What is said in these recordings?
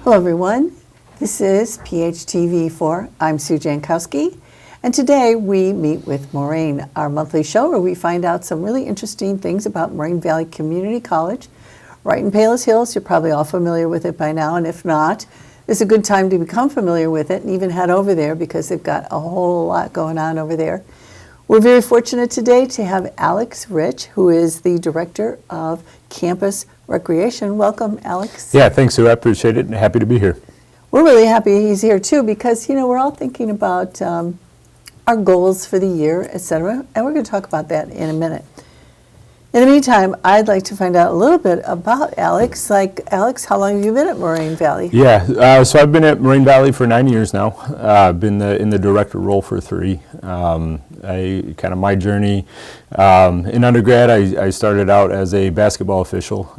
Hello everyone, this is PHTV4. I'm Sue Jankowski, and today we meet with Moraine, our monthly show where we find out some really interesting things about Moraine Valley Community College, right in Palos Hills. You're probably all familiar with it by now, and if not, it's a good time to become familiar with it and even head over there because they've got a whole lot going on over there. We're very fortunate today to have Alex Rich, who is the Director of Campus Recreation. Welcome, Alex. Yeah, thanks, Sue. I appreciate it and happy to be here. We're really happy he's here too because, we're all thinking about our goals for the year, etc., and we're going to talk about that in a minute. In the meantime, I'd like to find out a little bit about Alex. Alex, how long have you been at Moraine Valley? Yeah, so I've been at Moraine Valley for 9 years now. I've been in the director role for 3. My journey in undergrad, I started out as a basketball official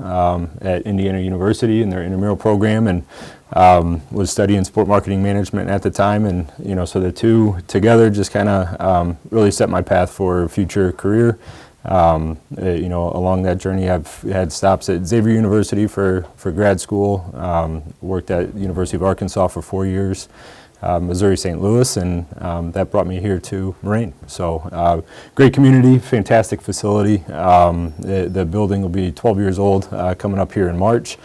at Indiana University in their intramural program, and was studying sport marketing management at the time, and so the two together just really set my path for a future career. Along that journey, I've had stops at Xavier University for grad school, worked at University of Arkansas for 4 years, Missouri St. Louis, and that brought me here to Moraine. So great community, fantastic facility. The building will be 12 years old coming up here in March.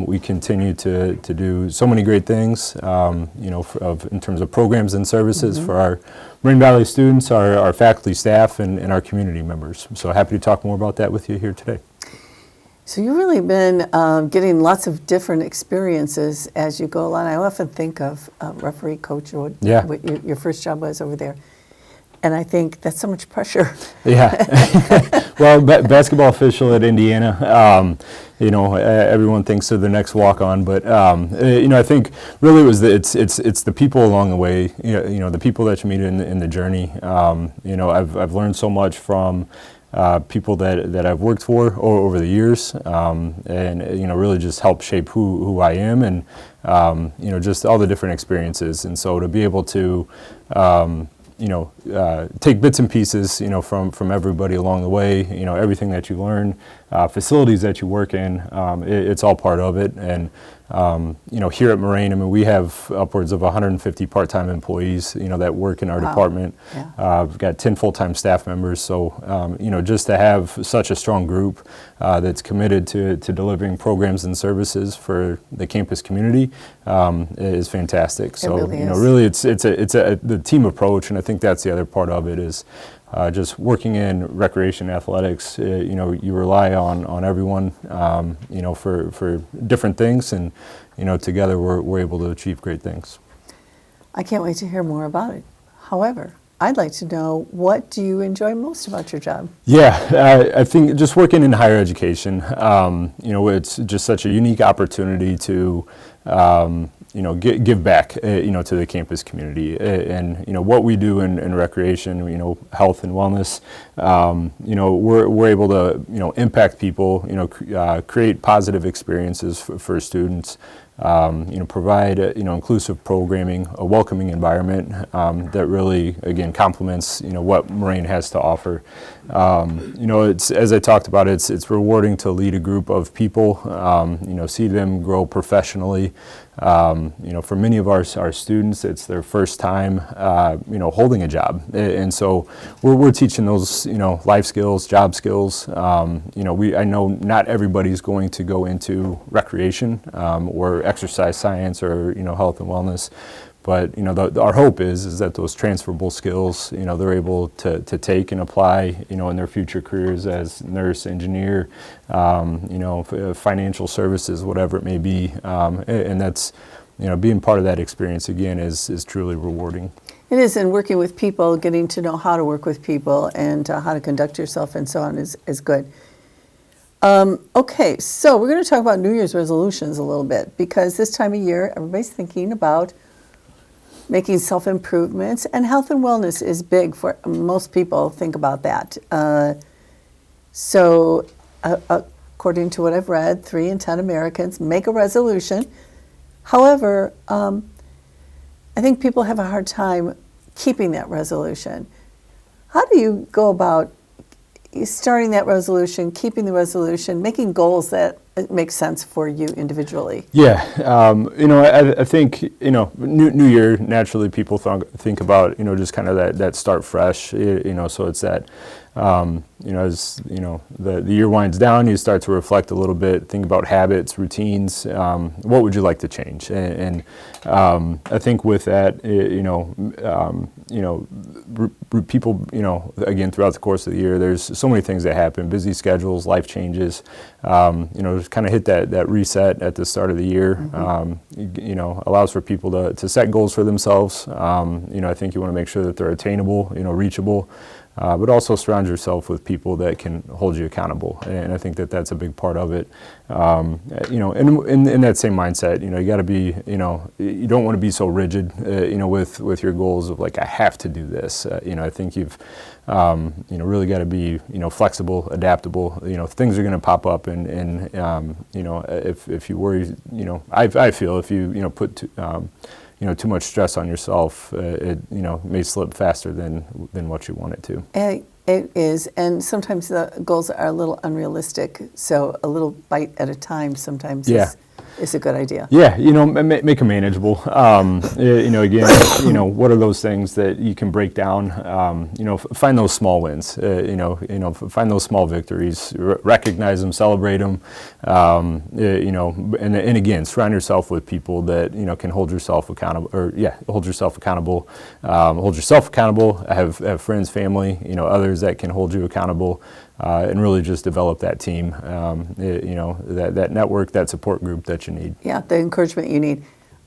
We continue to do so many great things, in terms of programs and services for our Moraine Valley students, our faculty, staff, and our community members. So happy to talk more about that with you here today. So you've really been getting lots of different experiences as you go along. I often think of referee, coach, or what your first job was over there. And I think that's so much pressure. Yeah. Well, basketball official at Indiana, everyone thinks they're the next walk-on, but I think really it's the people along the way. The people that you meet in the journey. I've learned so much from people that I've worked for over the years, and really just help shape who I am, and just all the different experiences. And so to be able to take bits and pieces, from everybody along the way, everything that you learn, facilities that you work in, it's all part of it. And, here at Moraine, we have upwards of 150 part-time employees, that work in our department. Yeah. We've got 10 full-time staff members. So, just to have such a strong group that's committed to delivering programs and services for the campus community is fantastic. So, really it's the team approach, and I think that's the other part of it is just working in recreation athletics. You rely on everyone, for different things, and together we're able to achieve great things. I can't wait to hear more about it. However, I'd like to know, what do you enjoy most about your job? Yeah, I think just working in higher education, it's just such a unique opportunity to give back, to the campus community, and what we do in recreation, health and wellness. We're able to impact people, create positive experiences for students. Provide inclusive programming, a welcoming environment that really, again, complements what Moraine has to offer. It's, as I talked about, it's rewarding to lead a group of people, see them grow professionally. For many of our students, it's their first time, holding a job, and so we're teaching those, life skills, job skills. I know not everybody's going to go into recreation or exercise science or health and wellness, but our hope is that those transferable skills, they're able to take and apply, in their future careers as nurse, engineer, financial services, whatever it may be, and that's being part of that experience again is truly rewarding. It is, and working with people, getting to know how to work with people and how to conduct yourself and so on is good. Okay, so we're going to talk about New Year's resolutions a little bit, because this time of year, everybody's thinking about making self-improvements, and health and wellness is big for most people. Think about that. According to what I've read, 3 in 10 Americans make a resolution. However, I think people have a hard time keeping that resolution. How do you go about starting that resolution, keeping the resolution, making goals that it makes sense for you individually. Yeah, I think, new year, naturally people think about, just kind of that start fresh, so it's that, as, the year winds down, you start to reflect a little bit, think about habits, routines, what would you like to change? And I think with that, people, again, throughout the course of the year, there's so many things that happen, busy schedules, life changes, just kind of hit that reset at the start of the year, allows for people to set goals for themselves. I think you want to make sure that they're attainable, reachable, but also surround yourself with people that can hold you accountable. And I think that that's a big part of it. In that same mindset, you got to be, you don't want to be so rigid, with your goals of like, I have to do this. I think you've, really got to be, flexible, adaptable. Things are going to pop up, and if you worry, I feel if you put too much stress on yourself, it may slip faster than what you want it to. It is, and sometimes the goals are a little unrealistic. So a little bite at a time sometimes is a good idea. Yeah, make them manageable. Again, what are those things that you can break down? Find those small wins. Find those small victories. Recognize them, celebrate them. And again, surround yourself with people that can hold yourself accountable. Hold yourself accountable. Hold yourself accountable. Have friends, family, others that can hold you accountable. And really just develop that team, that network, that support group that you need. Yeah, the encouragement you need.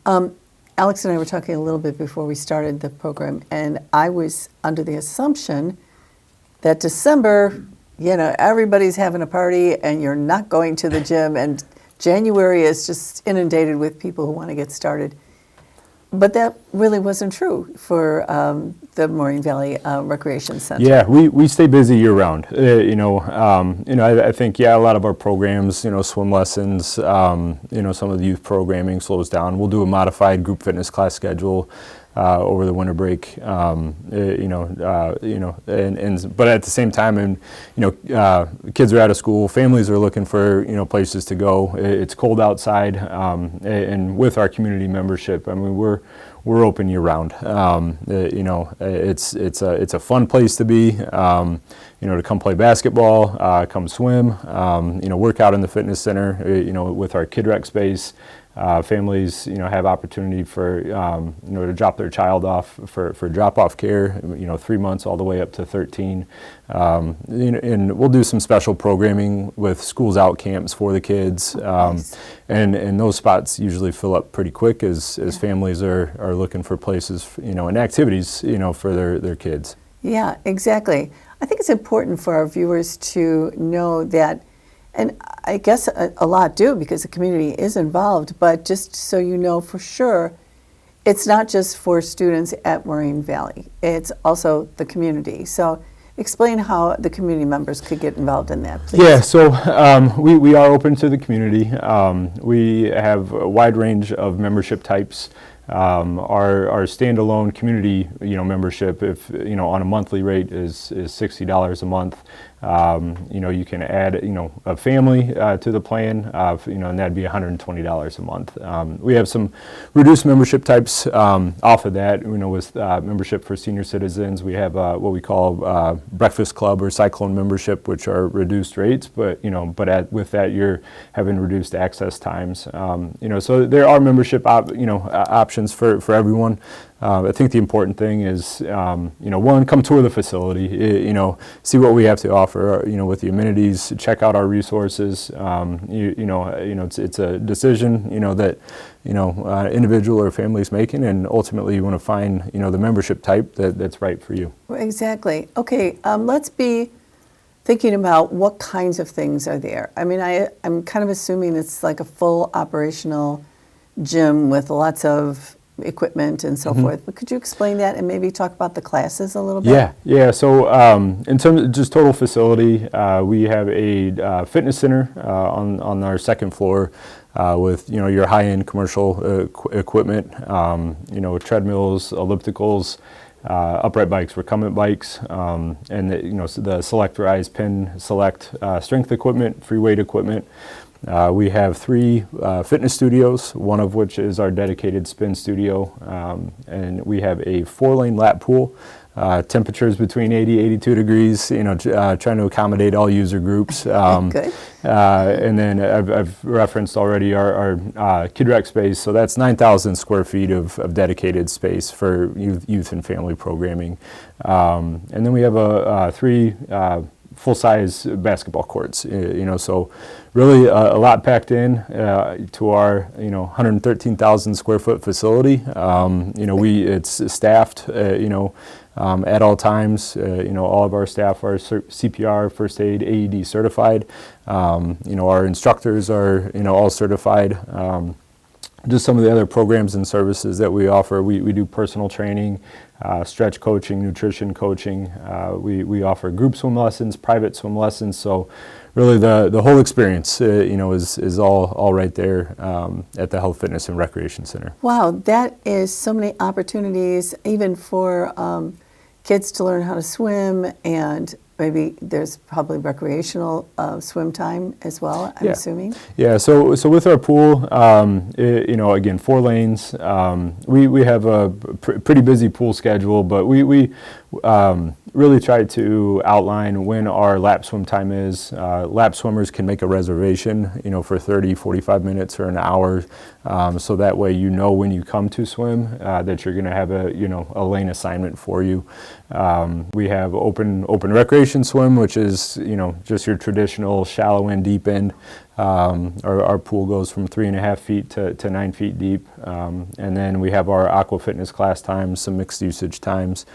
Alex and I were talking a little bit before we started the program, and I was under the assumption that December, everybody's having a party and you're not going to the gym, and January is just inundated with people who want to get started. But that really wasn't true for the Moraine Valley Recreation Center. Yeah, we stay busy year round. I think a lot of our programs, swim lessons, some of the youth programming slows down. We'll do a modified group fitness class schedule over the winter break. But at the same time, kids are out of school, families are looking for places to go. It's cold outside, and with our community membership, we're open year round. It's a fun place to be. To come play basketball, come swim, work out in the fitness center, with our Kid Rec space. Families, have opportunity for, to drop their child off for drop-off care, 3 months all the way up to 13. And we'll do some special programming with schools out camps for the kids. Nice. And those spots usually fill up pretty quick as families are looking for places, and activities, for their kids. Yeah, exactly. I think it's important for our viewers to know that, and I guess a lot do because the community is involved, but just so you know for sure, it's not just for students at Moraine Valley. It's also the community. So explain how the community members could get involved in that, please. Yeah, so we are open to the community. We have a wide range of membership types. Our standalone community, membership, if on a monthly rate is $60 a month. You can add, a family to the plan, and that'd be $120 a month. We have some reduced membership types off of that. With membership for senior citizens, we have what we call Breakfast Club or Cyclone membership, which are reduced rates, but with that you're having reduced access times. So there are membership options for everyone. I think the important thing is, one, come tour the facility, see what we have to offer, with the amenities, check out our resources. It's a decision, that, individual or family's making, and ultimately you want to find, the membership type that's right for you. Exactly. Okay, let's be thinking about what kinds of things are there. I'm kind of assuming it's like a full operational gym with lots of equipment and so forth, but could you explain that and maybe talk about the classes a little bit? Yeah. So in terms of just total facility, we have a fitness center on our second floor with your high-end commercial equipment, treadmills, ellipticals. upright bikes, recumbent bikes, and the Selectorized Pin Select strength equipment, free weight equipment. We have 3 fitness studios, one of which is our dedicated spin studio, and we have a 4-lane lap pool. Temperatures between 80, 82 degrees, trying to accommodate all user groups. Good. And then I've referenced already our Kid Rec space, so that's 9,000 square feet of dedicated space for youth and family programming. And then we have 3 full-size basketball courts, so really a lot packed in to our 113,000 square foot facility. It's staffed, at all times. All of our staff are CPR, first aid, AED certified. Our instructors are all certified. Just some of the other programs and services that we offer, we do personal training, stretch coaching, nutrition coaching. We offer group swim lessons, private swim lessons. So really the whole experience, is all right there at the Health, Fitness, and Recreation Center. Wow, that is so many opportunities, even for kids to learn how to swim, and maybe there's probably recreational swim time as well, I'm assuming. Yeah, so with our pool, again, 4 lanes. We have a pretty busy pool schedule, but we really try to outline when our lap swim time is. Lap swimmers can make a reservation, for 30, 45 minutes or an hour, so that way when you come to swim that you're going to have a lane assignment for you. We have open recreation swim, which is just your traditional shallow end, deep end. Our pool goes from 3.5 feet to 9 feet deep, and then we have our aqua fitness class times, some mixed usage times.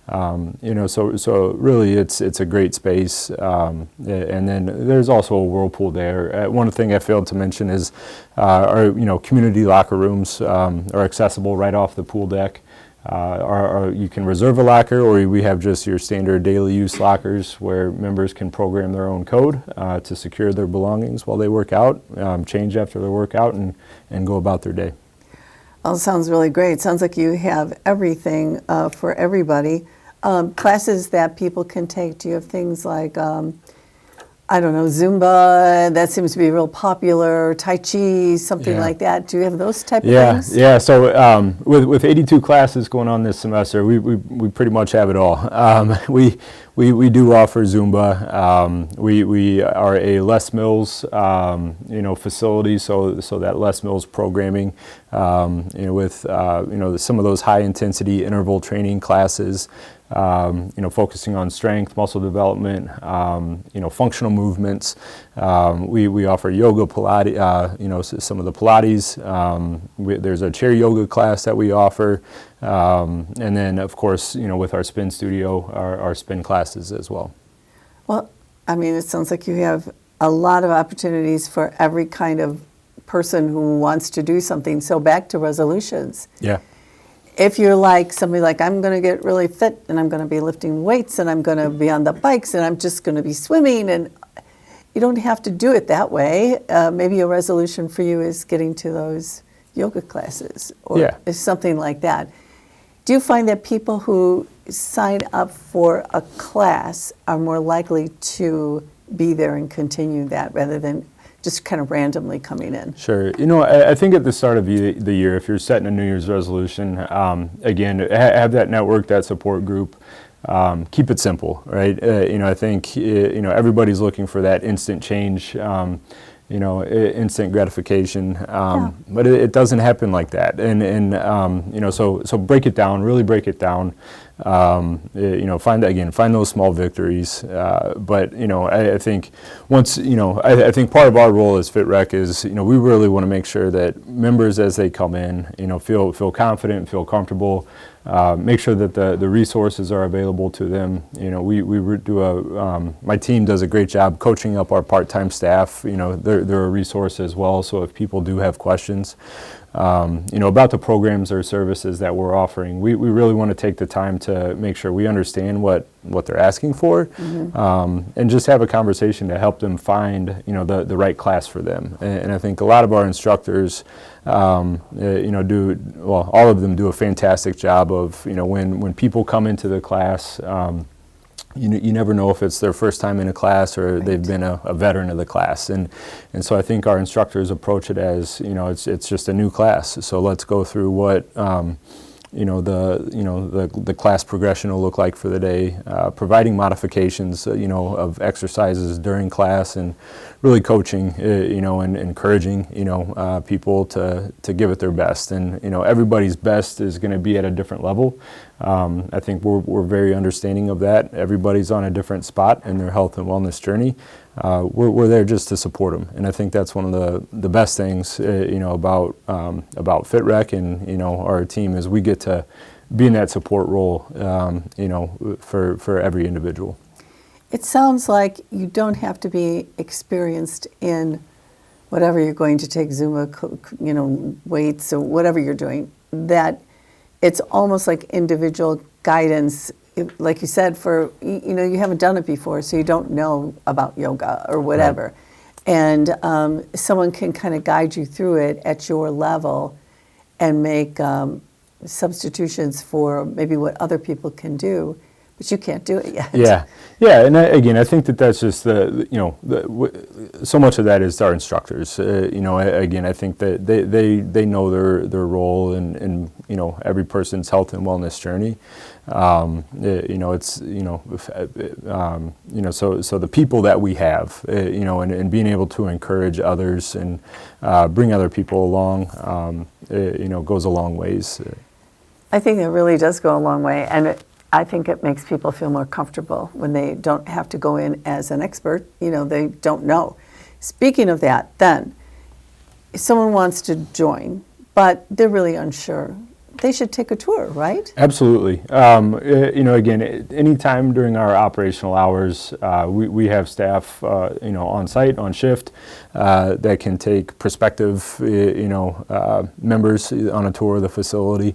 So really it's a great space, and then there's also a whirlpool there. One thing I failed to mention is our community locker rooms are accessible right off the pool deck. You can reserve a locker, or we have just your standard daily use lockers where members can program their own code to secure their belongings while they work out, change after their workout, and go about their day. Well, it sounds really great. Sounds like you have everything for everybody. Classes that people can take, do you have things like, Zumba, that seems to be real popular, Tai Chi, something like that. Do you have those type of things? Yeah, so with 82 classes going on this semester, we pretty much have it all. We do offer Zumba. We are a Les Mills, facility, so that Les Mills programming, with some of those high intensity interval training classes, focusing on strength, muscle development, functional movements. We offer yoga, Pilates, some of the Pilates. There's a chair yoga class that we offer. And then, of course, with our spin studio, our spin classes as well. Well, it sounds like you have a lot of opportunities for every kind of person who wants to do something. So back to resolutions. Yeah. If you're like somebody like, I'm going to get really fit and I'm going to be lifting weights and I'm going to be on the bikes and I'm just going to be swimming, and you don't have to do it that way. Maybe a resolution for you is getting to those yoga classes or something like that. Do you find that people who sign up for a class are more likely to be there and continue that rather than just kind of randomly coming in? Sure. I think at the start of the year, if you're setting a New Year's resolution, again, have that network, that support group. Keep it simple, right? I think, everybody's looking for that instant change, instant gratification, but it doesn't happen like that. And so break it down, really break it down. Find those small victories. But I think once, I think part of our role as FitRec is, we really want to make sure that members as they come in, feel confident, feel comfortable, make sure that the resources are available to them. My team does a great job coaching up our part-time staff. They're a resource as well. So if people do have questions, about the programs or services that we're offering. We really want to take the time to make sure we understand what they're asking for, and just have a conversation to help them find, the right class for them. And I think a lot of our instructors, all of them do a fantastic job of, when people come into the class, you never know if it's their first time in a class or they've been a veteran of the class, and so I think our instructors approach it as, it's just a new class. So let's go through what the class progression will look like for the day, providing modifications of exercises during class, and really coaching and encouraging people to give it their best. And everybody's best is going to be at a different level. I think we're very understanding of that. Everybody's on a different spot in their health and wellness journey. We're there just to support them, and I think that's one of the best things about FitRec and our team is we get to be in that support role for every individual. It sounds like you don't have to be experienced in whatever you're going to take, Zumba, weights, or whatever you're doing, that it's almost like individual guidance. Like you said, you haven't done it before, so you don't know about yoga or whatever. Right. And someone can kind of guide you through it at your level and make substitutions for maybe what other people can do, but you can't do it yet. Yeah, and again, I think that's just so much of that is our instructors. Again, I think that they know their role in every person's health and wellness journey. So the people that we have, and being able to encourage others and bring other people along, goes a long ways. I think it really does go a long way, and I think it makes people feel more comfortable when they don't have to go in as an expert. They don't know. Speaking of that, then, if someone wants to join, but they're really unsure, they should take a tour, right? Absolutely. Again, anytime during our operational hours, we have staff, on site, on shift, that can take prospective, members on a tour of the facility.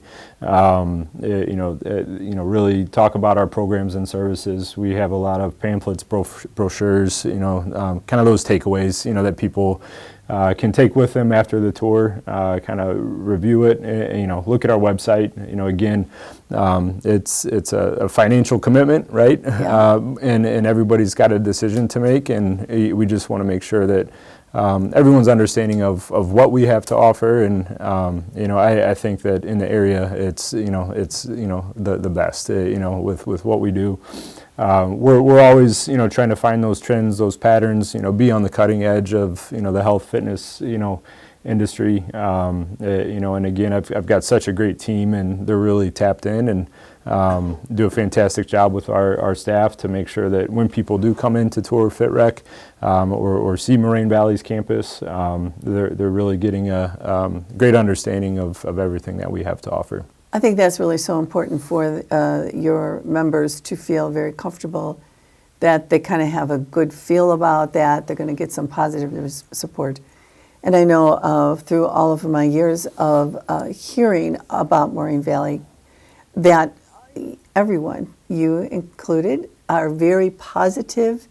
Really talk about our programs and services. We have a lot of pamphlets, brochures, kind of those takeaways, that people can take with them after the tour, kind of review it, look at our website. Again, it's a financial commitment, right? Yeah. And everybody's got a decision to make, and we just want to make sure that everyone's understanding of what we have to offer. And I think that in the area, it's the best, with what we do. We're always, trying to find those trends, those patterns, be on the cutting edge of, the health fitness, industry. And again, I've got such a great team, and they're really tapped in and do a fantastic job with our staff to make sure that when people do come in to tour FitRec or see Moraine Valley's campus, they're really getting a great understanding of everything that we have to offer. I think that's really so important for your members to feel very comfortable, that they kind of have a good feel about that. They're going to get some positive support. And I know through all of my years of hearing about Moraine Valley that everyone, you included, are very positive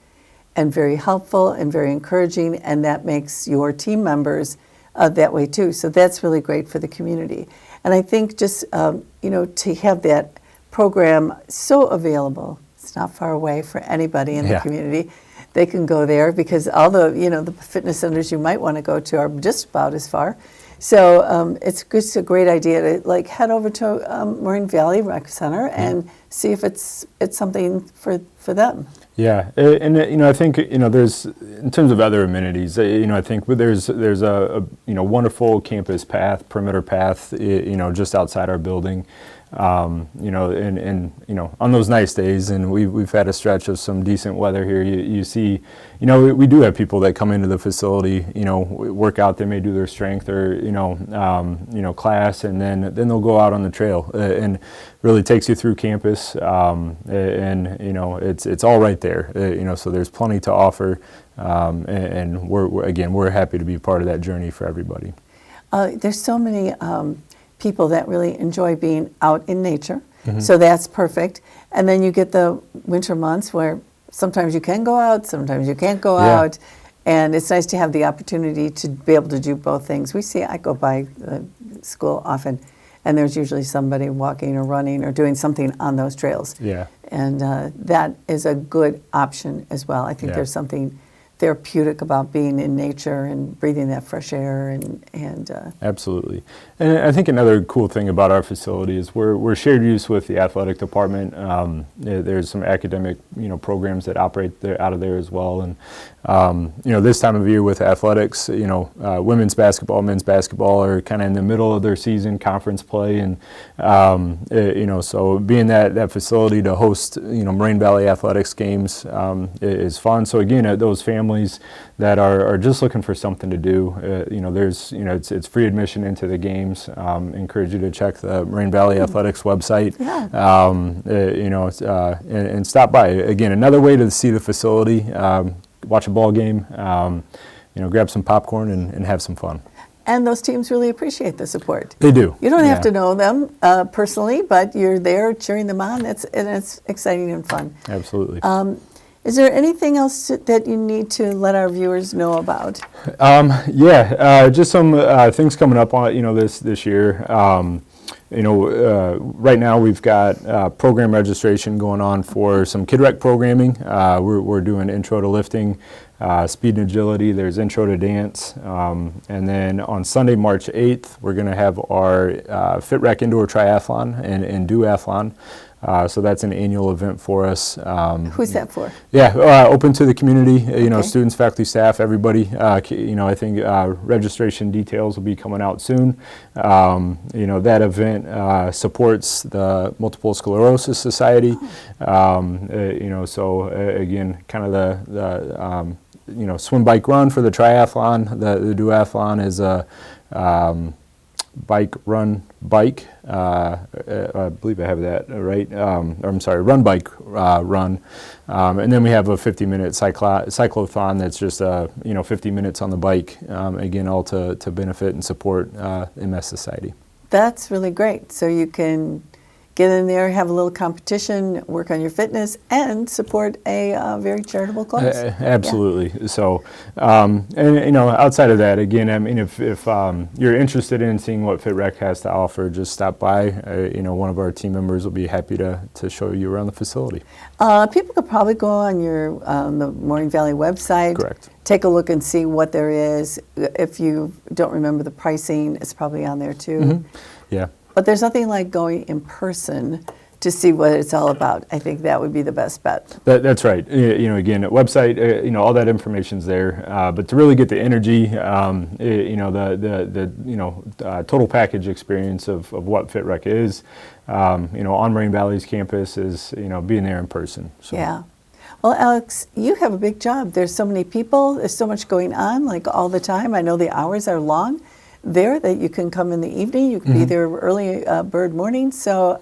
and very helpful and very encouraging, and that makes your team members that way too. So that's really great for the community. And I think just, to have that program so available, it's not far away for anybody in the community. They can go there because all the, the fitness centers you might want to go to are just about as far. So it's just a great idea to head over to Moraine Valley Rec Center and see if it's something for them. Yeah, and I think there's, in terms of other amenities, I think there's a wonderful campus path, perimeter path, just outside our building. On those nice days, and we've had a stretch of some decent weather here. You see, we do have people that come into the facility, work out. They may do their strength or class, and then they'll go out on the trail, and really takes you through campus. It's all right there. So there's plenty to offer, and we're happy to be part of that journey for everybody. There's so many people that really enjoy being out in nature, so that's perfect. And then you get the winter months where sometimes you can go out, sometimes you can't go out, and it's nice to have the opportunity to be able to do both things. I go by the school often, and there's usually somebody walking or running or doing something on those trails. Yeah. And that is a good option as well. I think there's something therapeutic about being in nature and breathing that fresh air and Absolutely. And I think another cool thing about our facility is we're shared use with the athletic department. There's some academic programs that operate out of there as well. And this time of year with athletics, women's basketball, men's basketball are kind of in the middle of their season conference play, and so being that facility to host Moraine Valley athletics games is fun. So again, those families that are just looking for something to do, it's free admission into the games. Encourage you to check the Moraine Valley Athletics website, and stop by. Again, another way to see the facility, watch a ball game, grab some popcorn and have some fun. And those teams really appreciate the support. They do. You don't have to know them personally, but you're there cheering them on. It's exciting and fun. Absolutely. Is there anything else that you need to let our viewers know about? Just some things coming up on this year. Right now we've got program registration going on for some Kid Rec programming. We're doing intro to lifting, speed and agility. There's intro to dance, and then on Sunday, March 8th, we're going to have our Fit Rec indoor triathlon and duathlon. So that's an annual event for us. Who's that for? Open to the community, students, faculty, staff, everybody. I think registration details will be coming out soon. That event supports the Multiple Sclerosis Society. So again, kind of the swim, bike, run for the triathlon. The duathlon is a bike, run, bike. I believe I have that right. Run, bike, run. And then we have a 50-minute cyclothon that's just 50 minutes on the bike. Again, all to benefit and support MS Society. That's really great. So you can get in there, have a little competition, work on your fitness, and support a very charitable cause. Absolutely. Yeah. So, outside of that, again, if you're interested in seeing what Fit Rec has to offer, just stop by. One of our team members will be happy to show you around the facility. People could probably go on the Moraine Valley website. Correct. Take a look and see what there is. If you don't remember the pricing, it's probably on there too. Mm-hmm. Yeah. But there's nothing like going in person to see what it's all about. I think that would be the best bet. That's right. Again, website, all that information's there. But to really get the energy, the total package experience of what Fit Rec is, on Moraine Valley's campus is, being there in person. So. Yeah. Well, Alex, you have a big job. There's so many people. There's so much going on, like all the time. I know the hours are long there, that you can come in the evening. You can be there early bird morning. So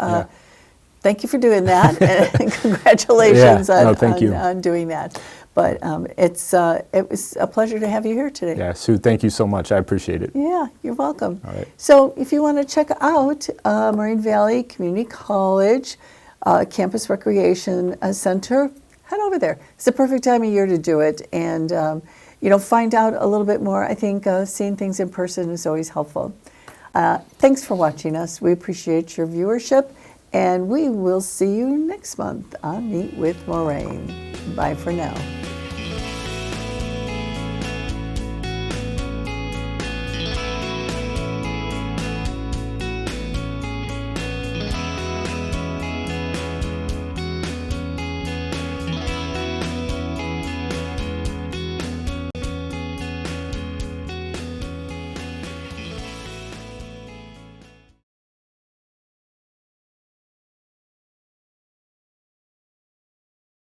thank you for doing that. And congratulations on doing that. But it was a pleasure to have you here today. Yeah, Sue, thank you so much. I appreciate it. Yeah, you're welcome. All right. So if you want to check out Moraine Valley Community College Campus Recreation Center, head over there. It's the perfect time of year to do it. And find out a little bit more. I think seeing things in person is always helpful. Thanks for watching us. We appreciate your viewership, and we will see you next month on Meet with Moraine. Bye for now.